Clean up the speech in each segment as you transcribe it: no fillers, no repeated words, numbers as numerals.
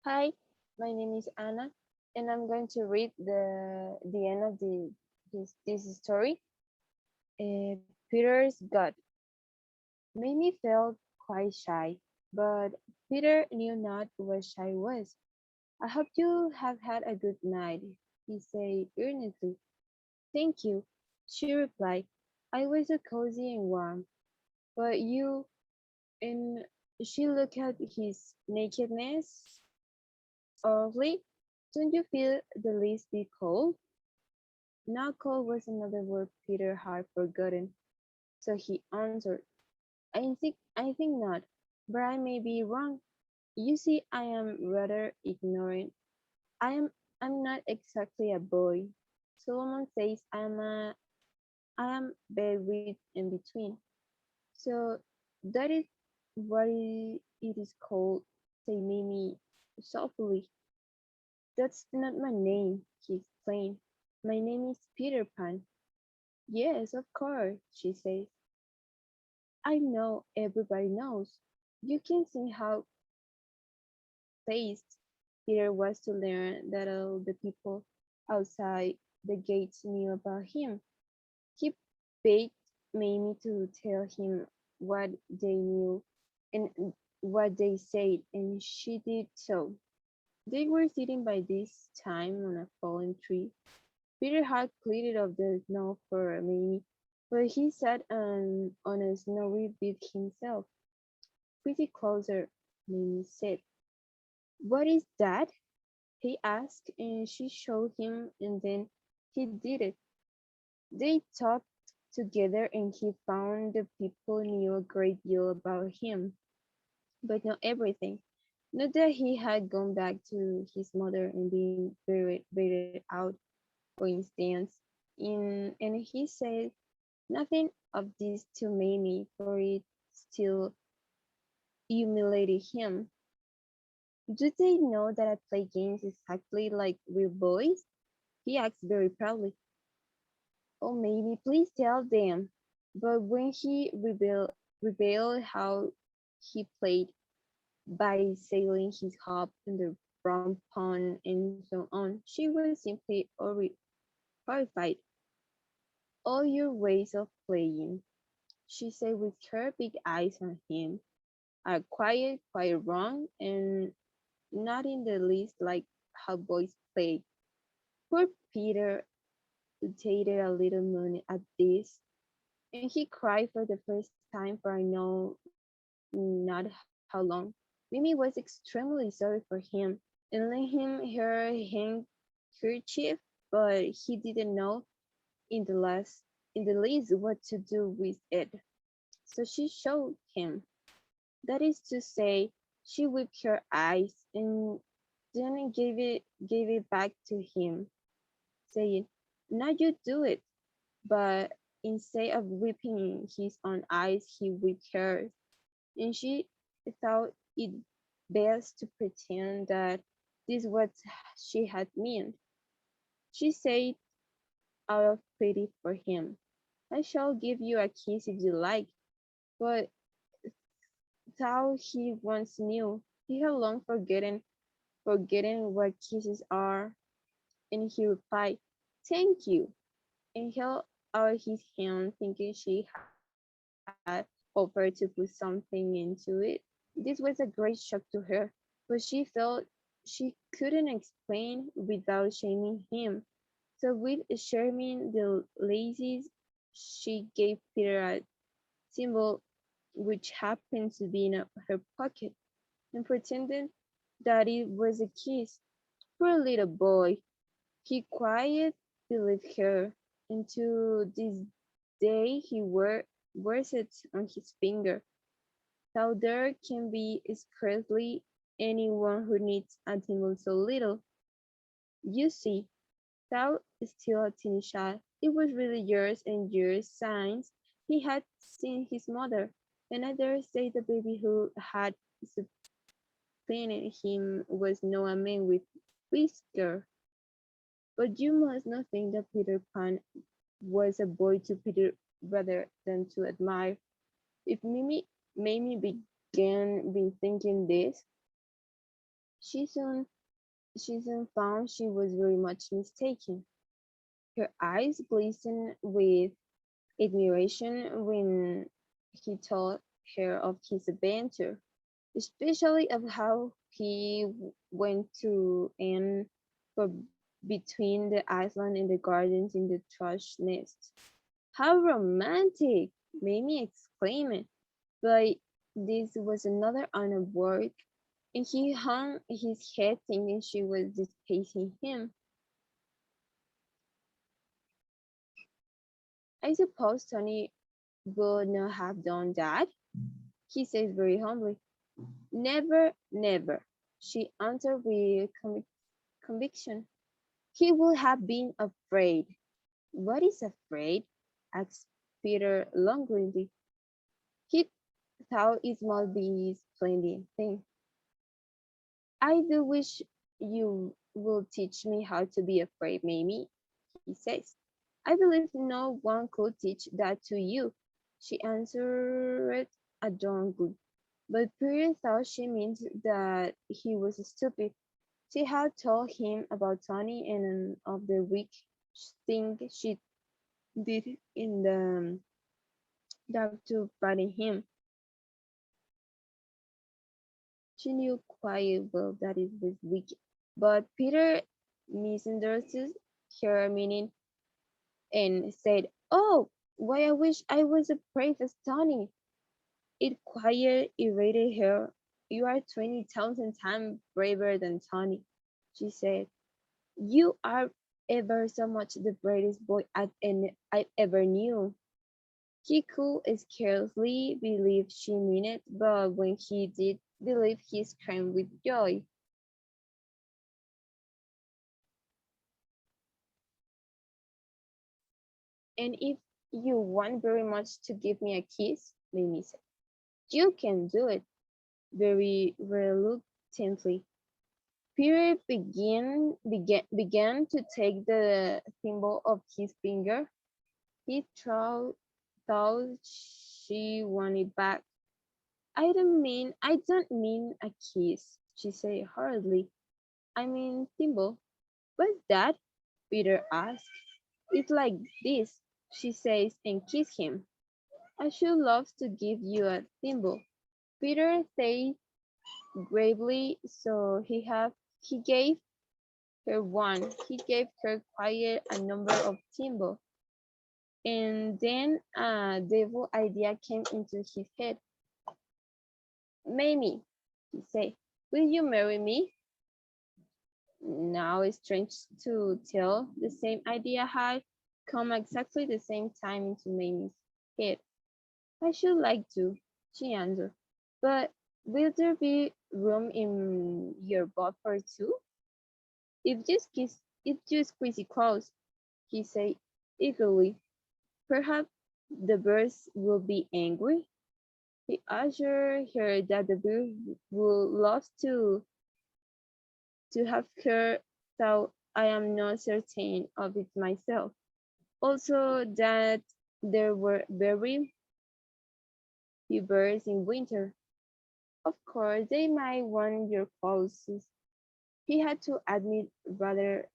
Hi, my name is Anna, and I'm going to read the end of this story. Peter's gut. Mamie felt quite shy, but Peter knew not what shy was. I hope you have had a good night, he said earnestly. Thank you, she replied. I was so cozy and warm, but you and she looked at his nakedness oddly. Don't you feel the least bit cold? Knuckle was another word Peter had forgotten, so he answered, I think not, but I may be wrong. You see, I am rather ignorant. I am I'm not exactly a boy. Solomon says I am buried in between. So that is what it is called, say Mimi softly. That's not my name, he explained. My name is Peter Pan. Yes, of course, she says. I know everybody knows. You can see how pleased Peter was to learn that all the people outside the gates knew about him. He begged Mamie to tell him what they knew and what they said, and she did so. They were sitting by this time on a fallen tree. Peter had cleared off the snow for Mamie, but he sat on a snowy bed himself. Pretty closer, Mamie said. What is that? He asked, and she showed him, and then he did it. They talked together, and he found the people knew a great deal about him, but not everything. Not that he had gone back to his mother and been buried out, for instance, and he said nothing of this to Mamie, for it still humiliated him. Do they know that I play games exactly like real boys? He asked very proudly. Oh, maybe please tell them. But when he revealed how he played by sailing his hop in the brown pond and so on, she was simply horrified. All your ways of playing, she said with her big eyes on him, are quite wrong, and not in the least like how boys play. Poor Peter hesitated a little moment at this, and he cried for the first time for I know not how long. Mimi was extremely sorry for him and lent him her handkerchief, but he didn't know in in the least what to do with it. So she showed him. That is to say, she wiped her eyes and then gave it back to him, saying, now you do it. But instead of whipping his own eyes, he whipped hers, and she thought it best to pretend that this was what she had meant. She said out of pity for him, I shall give you a kiss if you like, but thou he once knew, he had long forgotten what kisses are, and he replied, thank you, and held out his hand, thinking she had offered to put something into it. This was a great shock to her, but she felt she couldn't explain without shaming him. So with shaming the laces, she gave Peter a symbol which happened to be in her pocket, and pretended that it was a kiss. Poor little boy, he quite believed her, and to this day wears it on his finger. Though there can be scarcely anyone who needs a thimble so little. You see, thou still a teeny child, it was really years and years since he had seen his mother, and I dare say the baby who had supplanted him was no a man with whisker. But you must not think that Peter Pan was a boy to Peter rather than to admire. If Mimi made me began be thinking this, She soon, she soon found she was very much mistaken. Her eyes glistened with admiration when he told her of his adventure, especially of how he went to and for between the island and the gardens in the thrush nest. How romantic! Mamie exclaimed, but this was another honor work, and he hung his head thinking she was despising him. I suppose Tony would not have done that, he says very humbly. Never, never, she answered with conviction. He would have been afraid. What is afraid? Asked Peter longingly. He thought it must be splendid thing. I do wish you will teach me how to be afraid, Mamie, he says. I believe no one could teach that to you, she answered adornedly. But Peter thought she meant that he was stupid. She had told him about Tony and of the weak thing she did in the dark to frighten him. She knew quite well that it was wicked, but Peter misunderstood her meaning and said, "Oh, why I wish I was as brave as Tony." It quite irritated her. "You are 20,000 times braver than Tony," she said. "You are ever so much the bravest boy I ever knew." He could scarcely believe she meant it, but when he did believe, he screamed with joy. "And if you want very much to give me a kiss," Mimi said, "you can do it," very reluctantly. Peter began to take the thimble of his finger. He thought she wanted back. I don't mean a kiss," she said hurriedly. "I mean thimble." "What's that?" Peter asked. "It's like this," she says, and kissed him. "I should love to give you a thimble," Peter said gravely, so he gave her one. He gave her quite a number of thimbles. And then a devil idea came into his head. "Mamie," he said, "will you marry me?" Now it's strange to tell, the same idea had come exactly the same time into Mamie's head. "I should like to," she answered, "but will there be room in your boat for two?" If you squeeze it close," he said eagerly, "perhaps the birds will be angry." He assured her that the birds would love to have her, though I am not certain of it myself. Also that there were very few birds in winter. Of course, they might want your clothes, he had to admit rather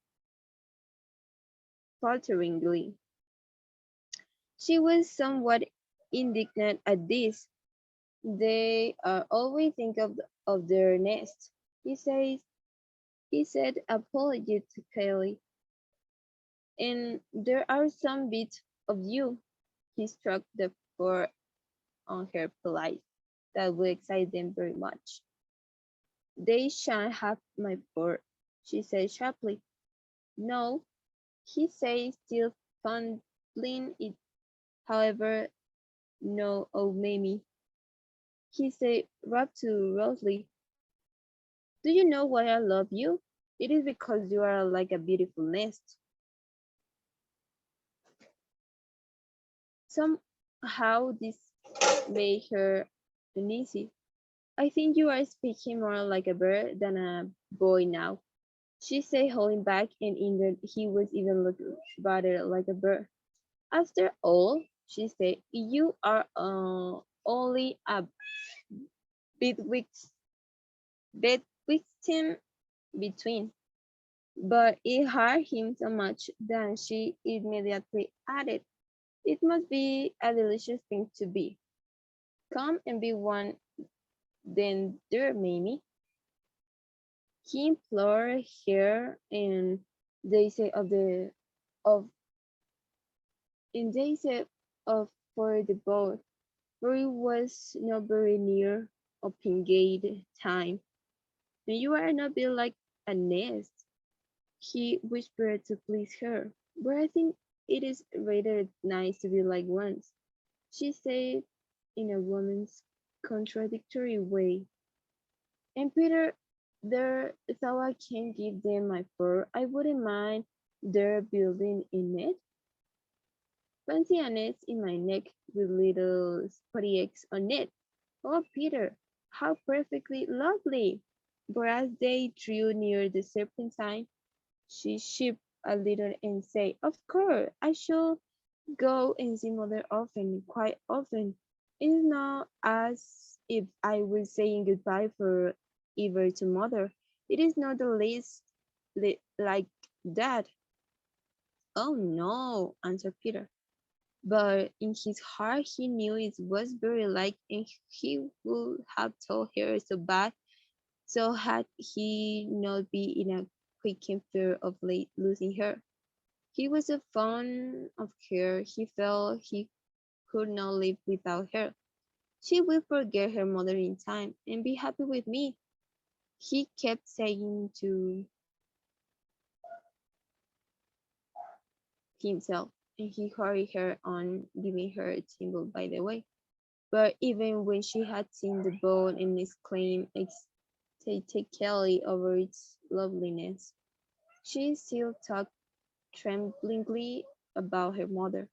falteringly. She was somewhat indignant at this. "They always think of their nest," he says. He said apologetically, "and there are some bits of you," he struck the fur on her pelage, "that will excite them very much." "They shan't have my fur," she said sharply. "No," he said, still fondling it. "However, no, oh Mamie," he said rapturously. "Do you know why I love you? It is because you are like a beautiful nest." Somehow this made her uneasy. "I think you are speaking more like a bird than a boy now," she said, holding back, and indeed he was even looking rather like a bird. "After all," she said, "you are only a bit squeezed him between, but it hurt him so much that she immediately added, "It must be a delicious thing to be. Come and be one then, dear Mamie." He implored her, and they say of they said of for the boat, for it was not very near open gate time, and you are not built like a nest, he whispered to please her. But I think it is rather nice to be like one, she said in a woman's contradictory way. And Peter, there, though I can't give them my fur, I wouldn't mind their building in it. Fancy a nest in my neck with little spotty eggs on it. Oh, Peter, how perfectly lovely! But as they drew near the serpentine, she shivered a little and said, "Of course, I shall go and see mother often, quite often. It's not as if I was saying goodbye for ever to mother. It is not the least like that." "Oh no," answered Peter. But in his heart he knew it was very like, and he would have told her so bad, so had he not been in a quaking fear of losing her. He was so fond of her, he felt he could not live without her. "She will forget her mother in time, and be happy with me," he kept saying to himself, and he hurried her on, giving her a thimble by the way. But even when she had seen the boat and exclaimed ecstatically over its loveliness, she still talked tremblingly about her mother.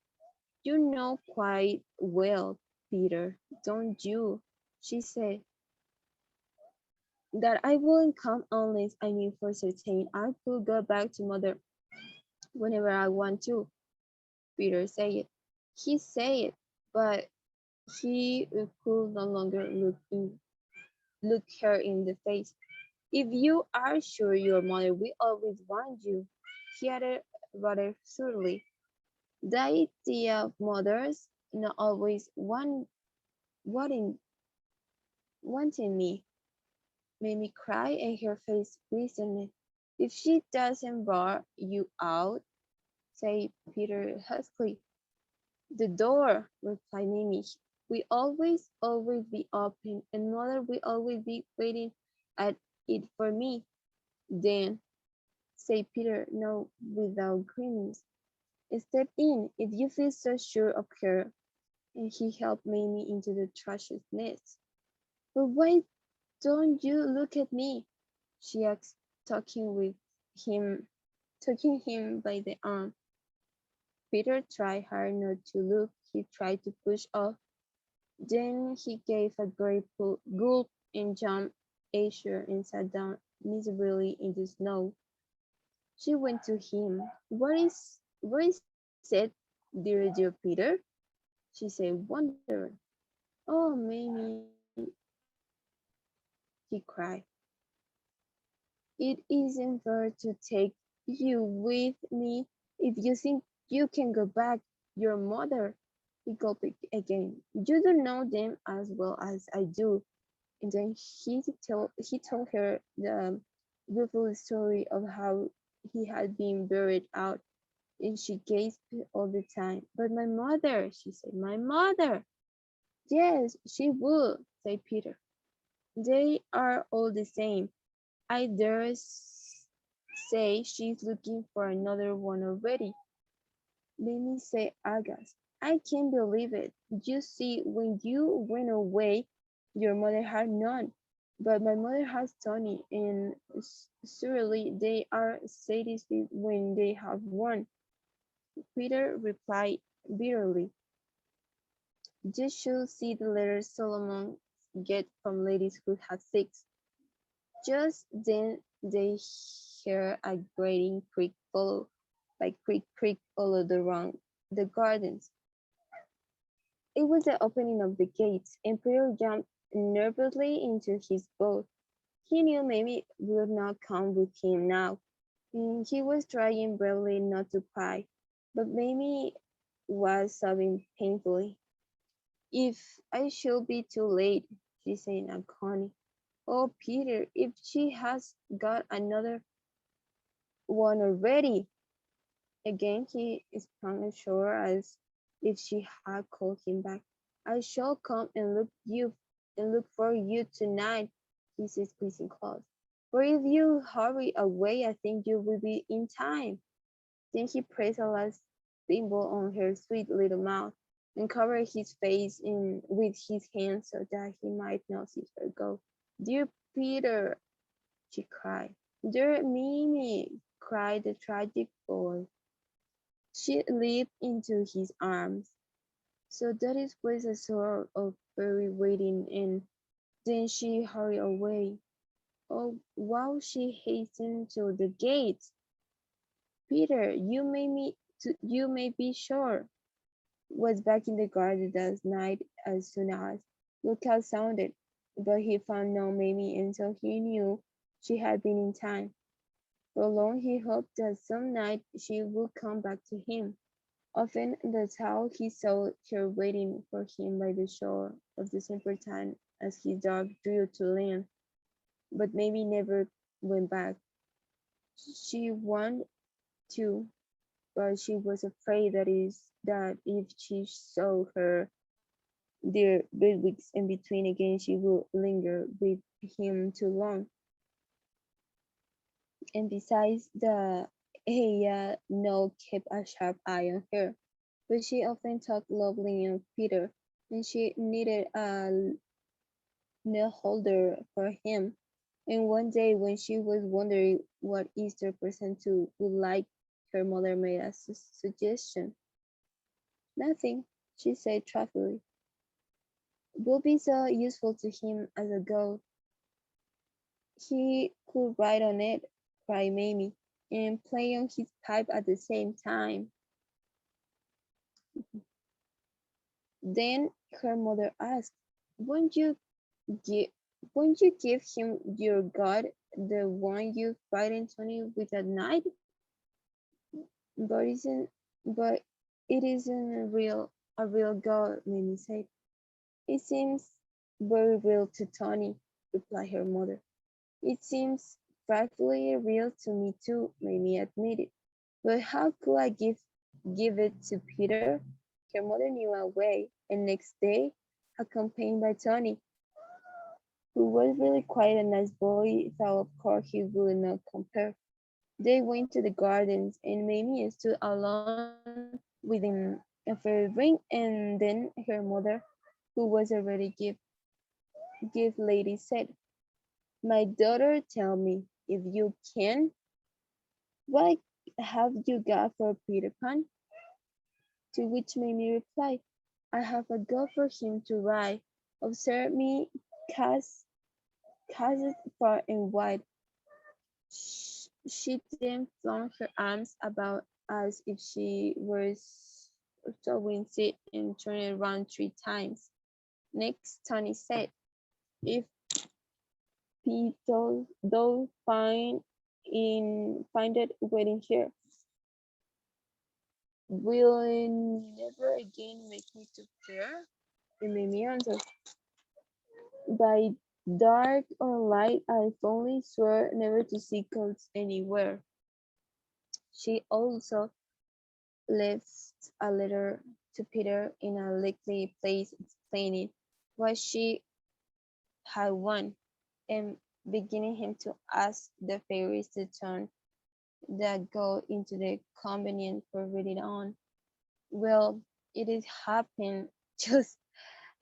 "You know quite well, Peter, don't you," she said, "that I wouldn't come unless I knew for certain I could go back to mother whenever I want to." Peter said it. He said it, but he could no longer look her in the face. "If you are sure your mother will always want you," he added rather surly, "the idea of mothers not always wanting me made me cry and her face glistened. "If she doesn't bar you out," said Peter huskily. "The door," replied Mimi, "will always be open, and mother will always be waiting at it for me." "Then," said Peter, not without grimness, "step in, if you feel so sure of her." And he helped Mamie into the thrush's nest. "But why don't you look at me?" she asked, him, taking him by the arm. Peter tried hard not to look. He tried to push off. Then he gave a great gulp and jumped ashore and sat down miserably in the snow. She went to him. Where is it, dear Peter?" she said, wondering. "Oh, Mamie," he cried, "it isn't fair to take you with me if you think you can go back. Your mother," he gulped again. "You don't know them as well as I do." And then he told her the beautiful story of how he had been buried out, and she gasped all the time. "But my mother," she said, "my mother." "Yes, she would," said Peter. "They are all the same. I dare say she's looking for another one already." Mamie said aghast, "I can't believe it. You see, when you went away, your mother had none, but my mother has Tony, and surely they are satisfied when they have one." Peter replied bitterly, "You should see the letters Solomon gets from ladies who have six." Just then they heard a grating creak followed by creak creak all around the gardens. It was the opening of the gates, and Peter jumped nervously into his boat. He knew Mamie would not come with him now, and he was trying bravely not to cry, but Mamie was sobbing painfully. If I should be too late, she said in agony. Oh, Peter, if she has got another one already. Again he sprang ashore as if she had called him back. I shall come and look for you tonight, he said, squeezing close. For if you hurry away, I think you will be in time. Then he pressed a last thimble on her sweet little mouth and covered his face with his hands so that he might not see her go. Dear Peter, she cried. Dear Mimi, cried the tragic boy. She leaped into his arms. So that it was a sort of fairy waiting, and then she hurried away. Oh, while she hastened to the gates. Peter, you may be sure, was back in the garden that night as soon as lookout sounded, but he found no Mamie until he knew she had been in time. For long he hoped that some night she would come back to him. Often that's how he saw her waiting for him by the shore of the Serpentine as his dog drew to land, but maybe never went back. She wanted to, but she was afraid that if she saw her dear bedweeks in between again, she would linger with him too long. And besides, the Aya no kept a sharp eye on her, but she often talked lovely of Peter, and she needed a nail holder for him. And one day, when she was wondering what Easter present to would like, her mother made a suggestion. Nothing, she said truthfully, will be so useful to him as a goat. He could ride on it, cried Mamie, and play on his pipe at the same time. Then her mother asked, Won't you give won't you give him your God, the one you frightened Tony with at night? But isn't but it isn't a real God, Mamie said. It seems very real to Tony, replied her mother. It seems frightfully real to me too, Mamie admitted. But how could I give it to Peter? Her mother knew a way, and next day, accompanied by Tony, who was really quite a nice boy, though of course he would not compare. They went to the gardens, and Mamie stood alone within a fairy ring, and then her mother, who was already give lady, said, My daughter, tell me, if you can, what have you got for Peter Pan? To which Mamie replied, I have a go for him to ride. Observe me cast it far and wide. She then flung her arms about as if she were sewing it and turned around 3 times. Next, Tony said, If people don't find it waiting here, will it never again make me to fear? And Mimi answered, By dark or light, I only swear never to see ghosts anywhere. She also left a letter to Peter in a likely place explaining why she had one and beginning him to ask the fairies to turn that go into the convenient for reading on. Well, it is happened just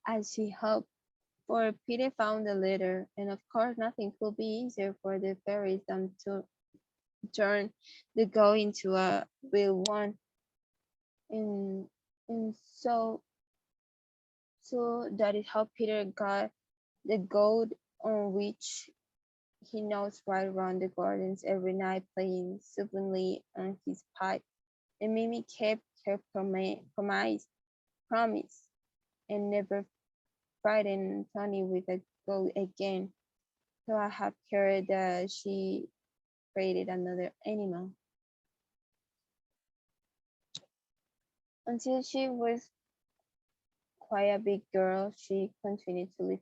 as she hoped, for Peter found the letter, and of course nothing could be easier for the fairies than to turn the go into a real one. And and so that is how Peter got the gold on which he knows right around the gardens every night playing soothingly on his pipe. And Mimi kept her promise and never frightened Tony with a goat again. so I have heard that she created another animal. Until she was quite a big girl, she continued to live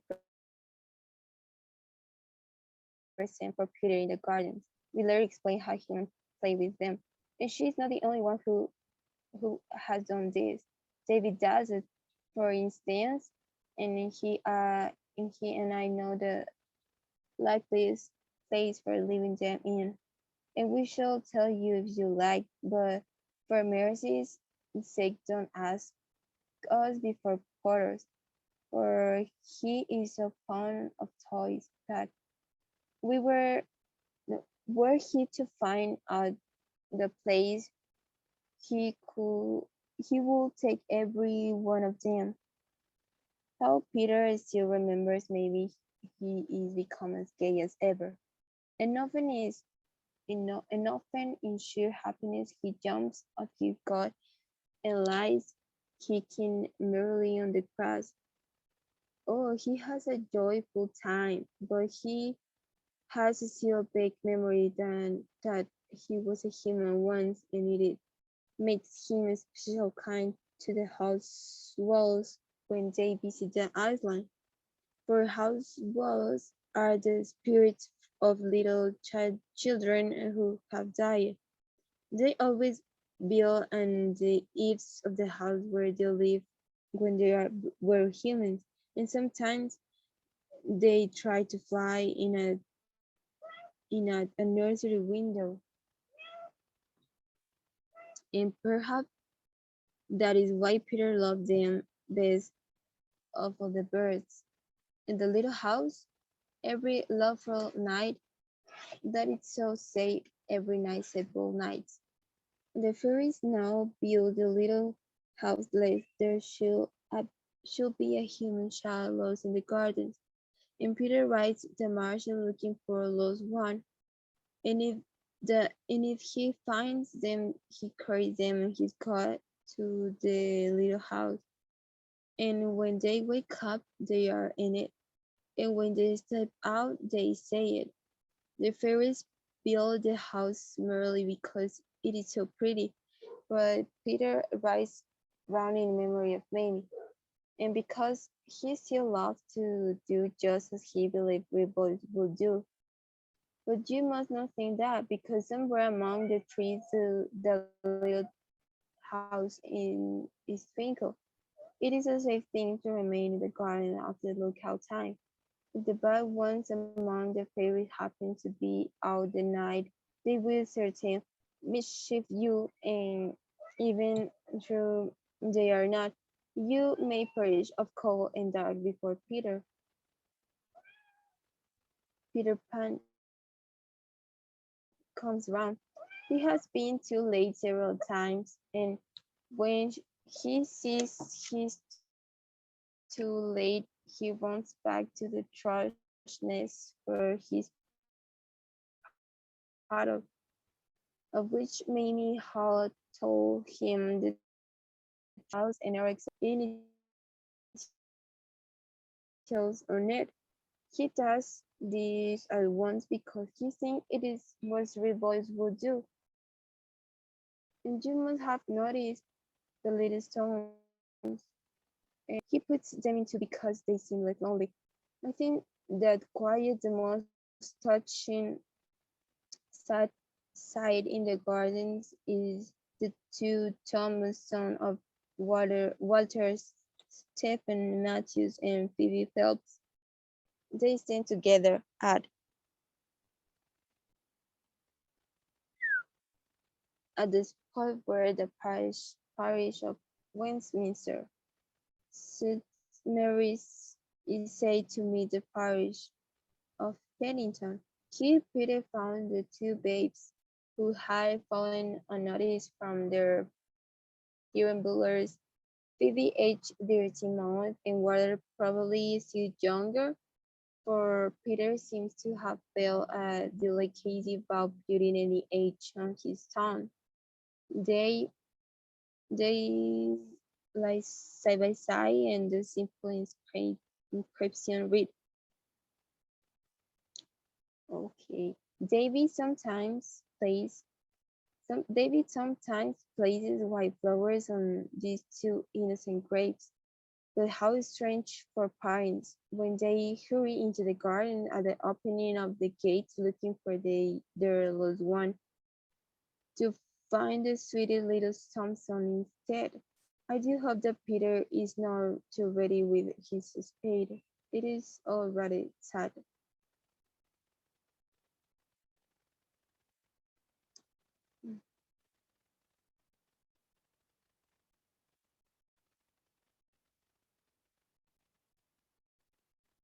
present for Peter in the gardens. We later explain how humans play with them, and she's not the only one who has done this. David does it, for instance, and he and I know the likeliest place for leaving them in, and we shall tell you if you like, but for mercy's sake, don't ask us before Porter's, for he is so fond of toys that we were he to find out the place he could he will take every one of them. How Peter still remembers maybe he is become as gay as ever. And often in sheer happiness he jumps at his God and lies kicking merrily on the grass. Oh, he has a joyful time, but he has still a vague memory that he was a human once, and it makes him especially kind to the house walls when they visit the island. For house walls are the spirits of little children who have died. They always build on the eaves of the house where they live when were humans, and sometimes they try to fly in a nursery window, and perhaps that is why Peter loved them best of all the birds. In the little house, every loveful night, that is so say every night several nights. The fairies now build a little house lest there should be a human child lost in the gardens, and Peter rides the marshal looking for a lost one, and if he finds them, he carries them in his car to the little house, and when they wake up, they are in it, and when they step out, they say it. The fairies build the house merely because it is so pretty, but Peter rides round in memory of Mamie, and because he still loves to do just as he believed we both would do. But you must not think that, because somewhere among the trees the little house is twinkle. It is a safe thing to remain in the garden after lookout time. If the bad ones among the fairies happen to be out the night, they will certainly mischief you, and even though they are not, you may perish of cold and dark before Peter Pan comes round. He has been too late several times, and when he sees he's too late, he runs back to the trash nest where his part of which Mamie had told him the truth about the house and are examining its details on it. He does this at once because he thinks it is what real boys would do. And you must have noticed the little stones, and he puts them into because they seem less lonely. I think that quiet the most touching sad sight in the gardens is the two Thomas son of Walter Stephen Matthews and Phoebe Phelps. They stand together at the spot where the parish of Westminster St. Mary's is said to meet the parish of Pennington. Here Peter found the two babes who had fallen unnoticed from their perambulars. Phoebe aged 13 months and Walter probably still younger, for Peter seems to have felt a delicacy about putting any age on his tongue. They they lie side by side, and the simple inscription read, Okay. David sometimes plays David sometimes places white flowers on these two innocent grapes. But how strange for parents when they hurry into the garden at the opening of the gates looking for their lost one to find the sweetest little Thompson instead. I do hope that Peter is not too ready with his spade. It is already sad.